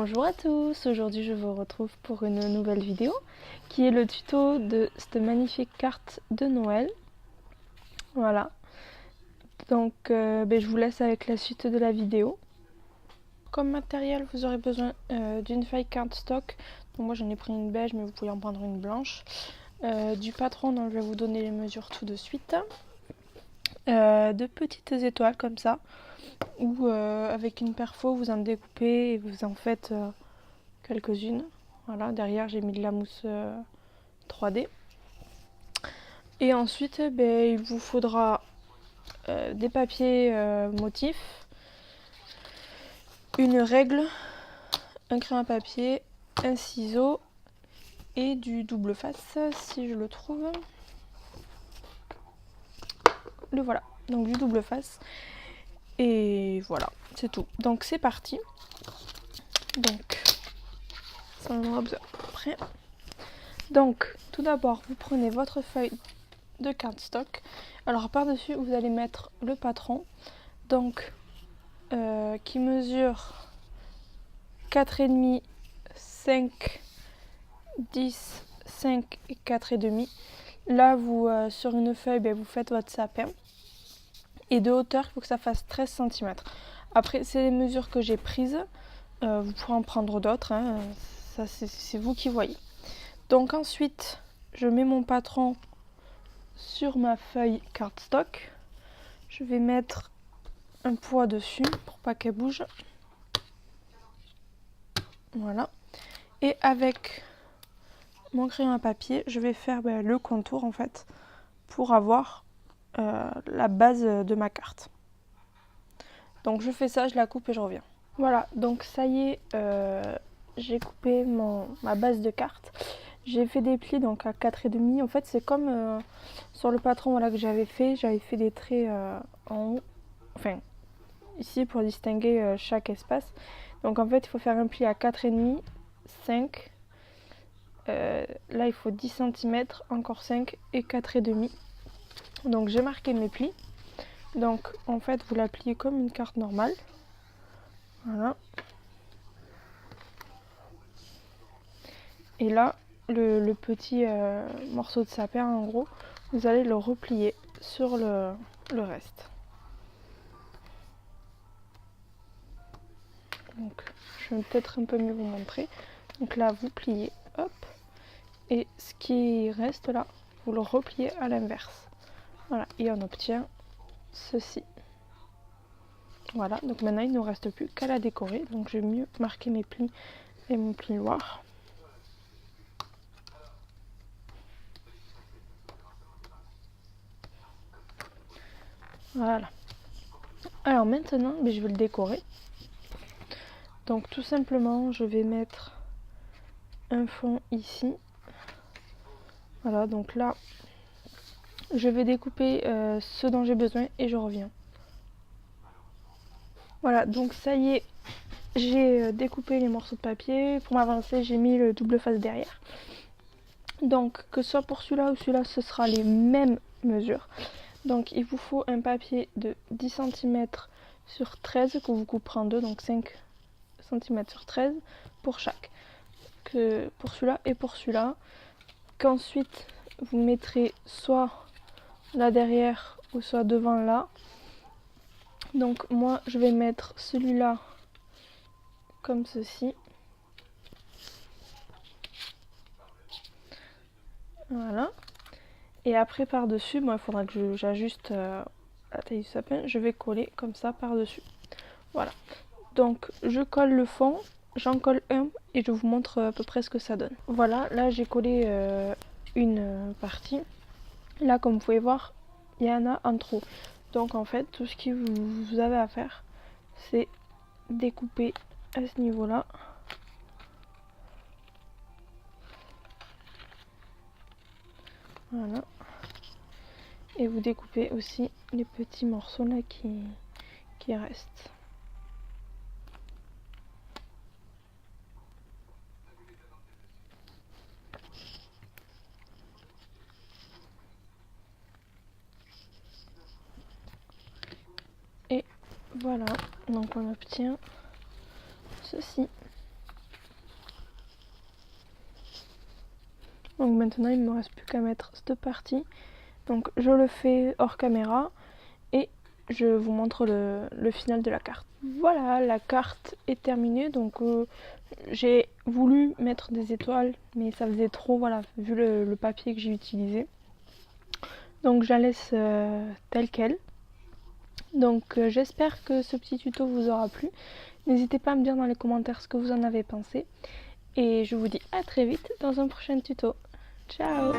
Bonjour à tous, aujourd'hui je vous retrouve pour une nouvelle vidéo qui est le tuto de cette magnifique carte de Noël. Voilà, donc je vous laisse avec la suite de la vidéo. Comme matériel vous aurez besoin d'une feuille cardstock, donc moi j'en ai pris une beige mais vous pouvez en prendre une blanche. Du patron dont je vais vous donner les mesures tout de suite. De petites étoiles comme ça, ou avec une perfo vous en découpez et vous en faites quelques-unes. Voilà, derrière j'ai mis de la mousse 3D. Et ensuite, il vous faudra des papiers motifs, une règle, un crayon à papier, un ciseau et du double face si je le trouve. Le voilà, donc du double face. Et voilà, c'est tout. Donc c'est parti. Donc, ça en aura besoin après. Donc, tout d'abord, vous prenez votre feuille de cardstock. Alors par-dessus, vous allez mettre le patron. Donc, qui mesure 4,5, 5, 10, 5 et 4,5. Là, vous sur une feuille, vous faites votre sapin. Et de hauteur, il faut que ça fasse 13 cm. Après, c'est les mesures que j'ai prises. Vous pourrez en prendre d'autres. Hein. Ça, c'est vous qui voyez. Donc ensuite, je mets mon patron sur ma feuille cardstock. Je vais mettre un poids dessus pour pas qu'elle bouge. Voilà. Et avec mon crayon à papier, je vais faire le contour en fait pour avoir la base de ma carte. Donc je fais ça, je la coupe et je reviens. Voilà, donc ça y est, j'ai coupé ma base de carte. J'ai fait des plis donc à 4,5. En fait c'est comme sur le patron voilà, que j'avais fait des traits en haut, enfin ici pour distinguer chaque espace. Donc en fait il faut faire un pli à 4,5, 5. Là il faut 10 cm, encore 5 et 4,5. Donc j'ai marqué mes plis. Donc en fait vous la pliez comme une carte normale. Voilà. Et là le petit morceau de sapin en gros, vous allez le replier sur le reste. Donc je vais peut-être un peu mieux vous montrer. Donc là vous pliez, hop. Et ce qui reste là, vous le repliez à l'inverse. Voilà, et on obtient ceci. Voilà, donc maintenant il ne nous reste plus qu'à la décorer. Donc je vais mieux marquer mes plis et mon plioir. Voilà. Alors maintenant, je vais le décorer. Donc tout simplement, je vais mettre un fond ici. Voilà, donc là, je vais découper ce dont j'ai besoin et je reviens. Voilà, donc ça y est, j'ai découpé les morceaux de papier. Pour m'avancer, j'ai mis le double face derrière. Donc que ce soit pour celui-là ou celui-là, ce sera les mêmes mesures. Donc il vous faut un papier de 10 cm sur 13 que vous couperez en deux, donc 5 cm sur 13 pour chaque. Que pour celui-là et pour celui-là. Qu'ensuite vous mettrez soit là derrière ou soit devant là. Donc moi je vais mettre celui-là comme ceci. Voilà. Et après par dessus, il faudra que j'ajuste la taille du sapin. Je vais coller comme ça par dessus. Voilà. Donc je colle le fond, j'en colle un et je vous montre à peu près ce que ça donne. Voilà, là j'ai collé une partie. Là comme vous pouvez voir, il y en a en trop. Donc en fait tout ce que vous avez à faire, c'est découper à ce niveau là. Voilà. Et vous découpez aussi les petits morceaux là qui restent. Et voilà, donc on obtient ceci. Donc maintenant il ne me reste plus qu'à mettre cette partie. Donc je le fais hors caméra et je vous montre le final de la carte. Voilà, la carte est terminée. Donc j'ai voulu mettre des étoiles mais ça faisait trop, voilà, vu le papier que j'ai utilisé. Donc je la laisse telle qu'elle. Donc j'espère que ce petit tuto vous aura plu. N'hésitez pas à me dire dans les commentaires ce que vous en avez pensé. Et je vous dis à très vite dans un prochain tuto. Ciao!